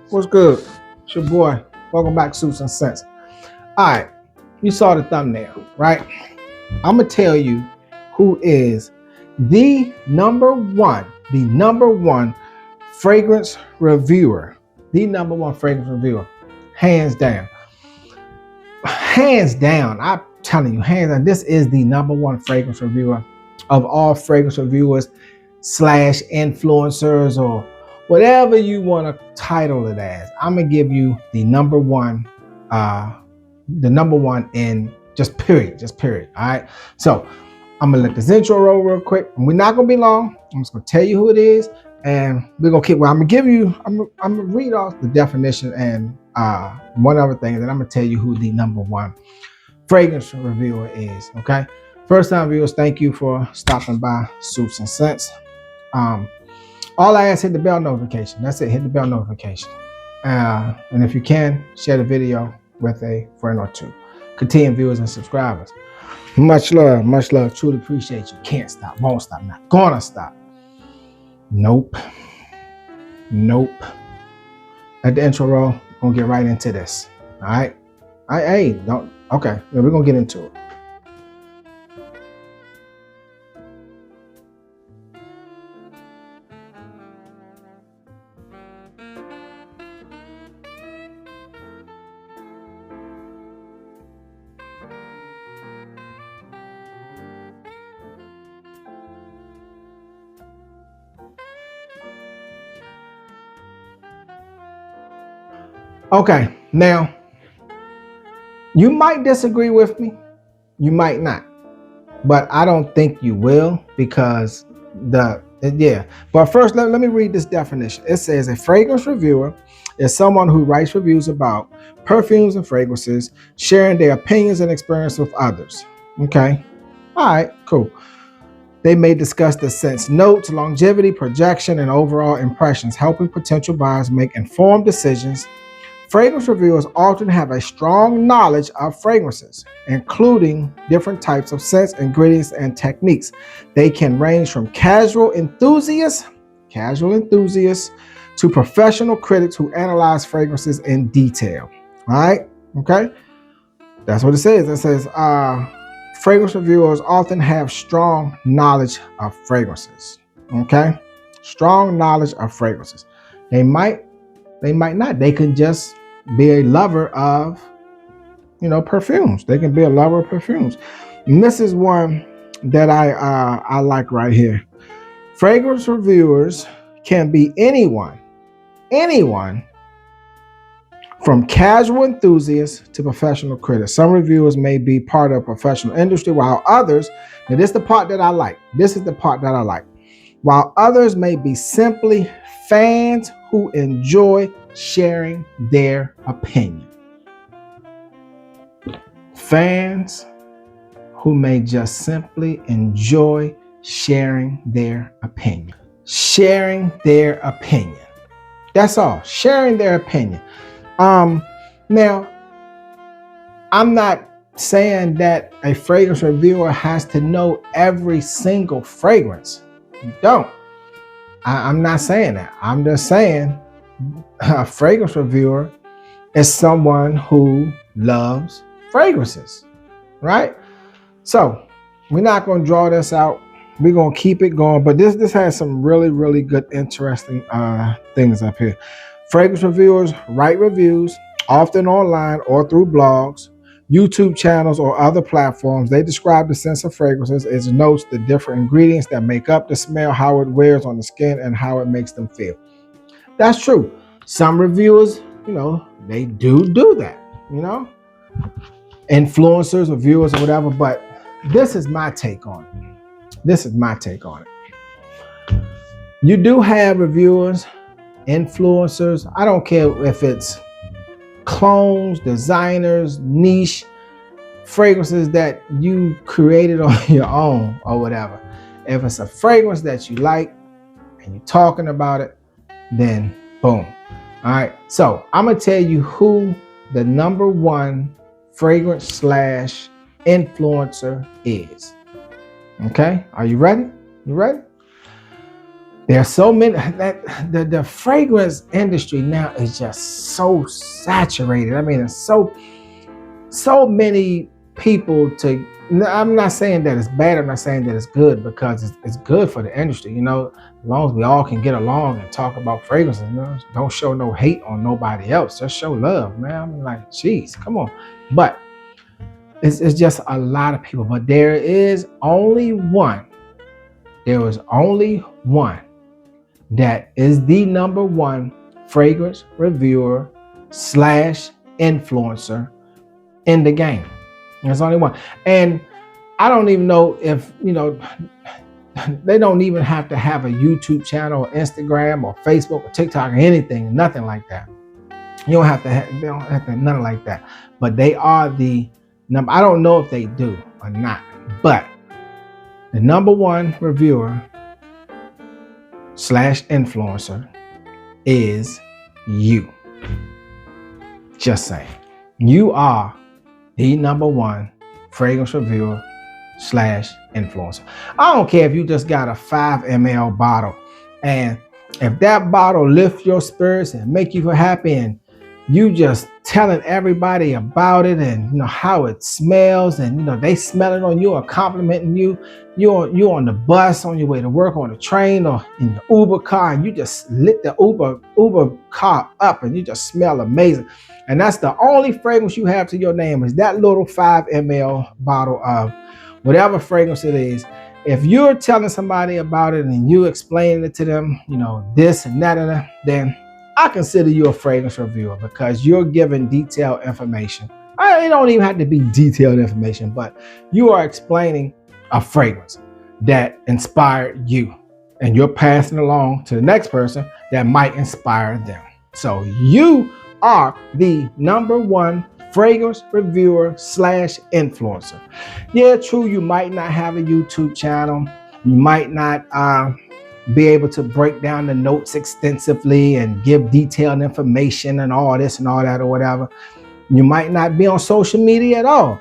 What's good? It's your boy. Welcome back to Suits and Sense. All right, you saw the thumbnail, right? I'm gonna tell you who is the number one fragrance reviewer. The number one fragrance reviewer, hands down. Hands down. I'm telling you, hands down. This is the number one fragrance reviewer of all fragrance reviewers slash influencers or whatever you want to title it as. I'm gonna give you the number one in just period. All right. So I'm gonna let this intro roll real quick. We're not gonna be long. I'm just gonna tell you who it is, and we're gonna keep. Well, I'm gonna read off the definition and one other thing, and then I'm gonna tell you who the number one fragrance reviewer is. Okay. First time viewers, thank you for stopping by Suits and Sense. All I ask, hit the bell notification. That's it. Hit the bell notification. And if you can, share the video with a friend or two. Continue viewers and subscribers. Much love, much love. Truly appreciate you. Can't stop, won't stop, not gonna stop. Nope. At the intro roll, we're gonna get right into this. All right. Okay, we're gonna get into it. Okay, now you might disagree with me, you might not, but I don't think you will because But first, let me read this definition. It says a fragrance reviewer is someone who writes reviews about perfumes and fragrances, sharing their opinions and experience with others. Okay, all right, cool. They may discuss the scent's notes, longevity, projection, and overall impressions, helping potential buyers make informed decisions. Fragrance reviewers often have a strong knowledge of fragrances, including different types of scents, ingredients, and techniques. They can range from casual enthusiasts to professional critics who analyze fragrances in detail. All right, okay? That's what it says. It says fragrance reviewers often have strong knowledge of fragrances. Okay? Strong knowledge of fragrances. They might not. They can just be a lover of, perfumes. They can be a lover of perfumes. And this is one that I like right here. Fragrance reviewers can be anyone from casual enthusiasts to professional critics. Some reviewers may be part of professional industry, while others, now this is the part that I like. While others may be simply fans who enjoy sharing their opinion. Fans who may just simply enjoy sharing their opinion. Sharing their opinion. That's all. Sharing their opinion. Now, I'm not saying that a fragrance reviewer has to know every single fragrance. You don't. I'm not saying that. I'm just saying a fragrance reviewer is someone who loves fragrances, right? So we're not going to draw this out. We're going to keep it going. But this has some really, really good, interesting things up here. Fragrance reviewers write reviews, often online or through blogs, YouTube channels, or other platforms. They describe the scents of fragrances. It notes the different ingredients that make up the smell, how it wears on the skin, and how it makes them feel. That's true. Some reviewers, they do that, influencers or viewers or whatever, but this is my take on it. You do have reviewers, influencers. I don't care if it's clones, designers, niche fragrances that you created on your own or whatever. If it's a fragrance that you like and you're talking about it, then boom. All right. So I'm going to tell you who the number one fragrance slash influencer is. Okay. Are you ready? There's so many that the fragrance industry now is just so saturated. I mean, it's so many people to. I'm not saying that it's bad. I'm not saying that it's good, because it's good for the industry. As long as we all can get along and talk about fragrances, don't show no hate on nobody else. Just show love, man. I mean, like, geez, come on. But it's just a lot of people. But there is only one. There was only one that is the number one fragrance reviewer / influencer in the game. There's only one. And I don't even know if, they don't even have to have a YouTube channel or Instagram or Facebook or TikTok or anything, nothing like that. They don't have to have nothing like that. But they are the number. I don't know if they do or not, but the number one reviewer / influencer is you. Just saying. You are the number one fragrance reviewer / influencer. I don't care if you just got a 5 ml bottle, and if that bottle lifts your spirits and make you feel happy, and you just telling everybody about it, and how it smells, and they smell it on you or complimenting you. You're on the bus on your way to work, on the train, or in your Uber car, and you just lit the Uber car up, and you just smell amazing. And that's the only fragrance you have to your name, is that little 5 ml bottle of whatever fragrance it is. If you're telling somebody about it and you explaining it to them, this and that, then I consider you a fragrance reviewer, because you're giving detailed information. It don't even have to be detailed information, but you are explaining a fragrance that inspired you, and you're passing along to the next person that might inspire them. So you are the number one fragrance reviewer / influencer. Yeah, true, you might not have a YouTube channel. You might not be able to break down the notes extensively and give detailed information and all this and all that or whatever. You might not be on social media at all.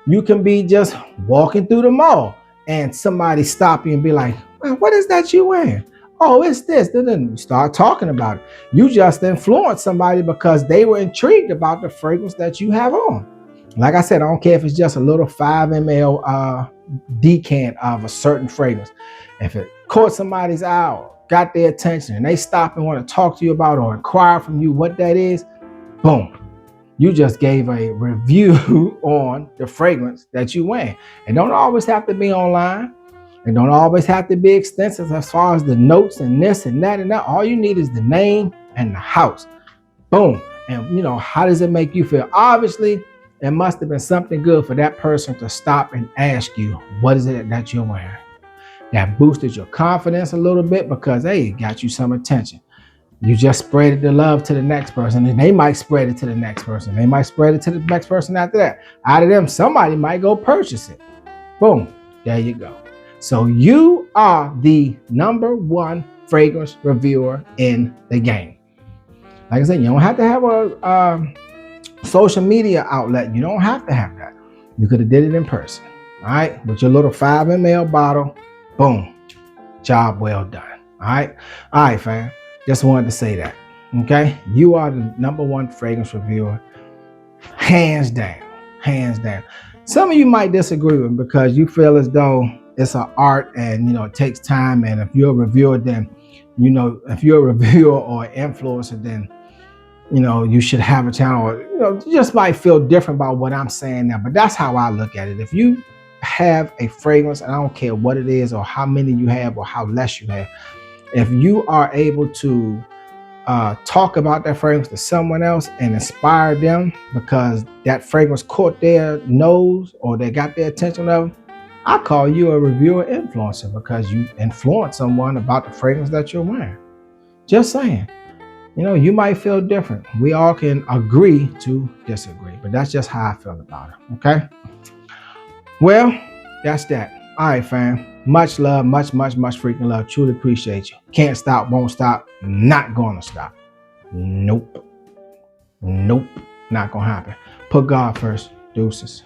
You can be just walking through the mall and somebody stop you and be like, "Man, what is that you wearing?" "Oh, it's this." Then you start talking about it. You just influenced somebody because they were intrigued about the fragrance that you have on. Like I said, I don't care if it's just a little 5 ml decant of a certain fragrance. If it caught somebody's eye or got their attention and they stop and want to talk to you about or inquire from you what that is, boom. You just gave a review on the fragrance that you wear. It don't always have to be online. It don't always have to be extensive as far as the notes and this and that and that. All you need is the name and the house. Boom. And how does it make you feel? Obviously, it must have been something good for that person to stop and ask you, what is it that you're wearing? That boosted your confidence a little bit because, hey, it got you some attention. You just spread the love to the next person, and they might spread it to the next person. They might spread it to the next person after that. Out of them, somebody might go purchase it. Boom. There you go. So you are the number one fragrance reviewer in the game. Like I said, you don't have to have a social media outlet. You don't have to have that. You could have did it in person. All right. With your little 5 ml bottle. Boom. Job well done. All right. All right, fam. Just wanted to say that. Okay. You are the number one fragrance reviewer. Hands down. Hands down. Some of you might disagree with me because you feel as though it's an art and, it takes time. And if you're a reviewer, then, if you're a reviewer or an influencer, then, you should have a channel. Or, you just might feel different about what I'm saying now. But that's how I look at it. If you have a fragrance, and I don't care what it is or how many you have or how less you have, if you are able to talk about that fragrance to someone else and inspire them because that fragrance caught their nose or they got their attention of them, I call you a reviewer influencer because you influence someone about the fragrance that you're wearing. Just saying. You might feel different. We all can agree to disagree, but that's just how I feel about it. Okay? Well, that's that. All right, fam. Much love, much freaking love. Truly appreciate you. Can't stop, won't stop, not gonna stop. Nope. Not gonna happen. Put God first. Deuces.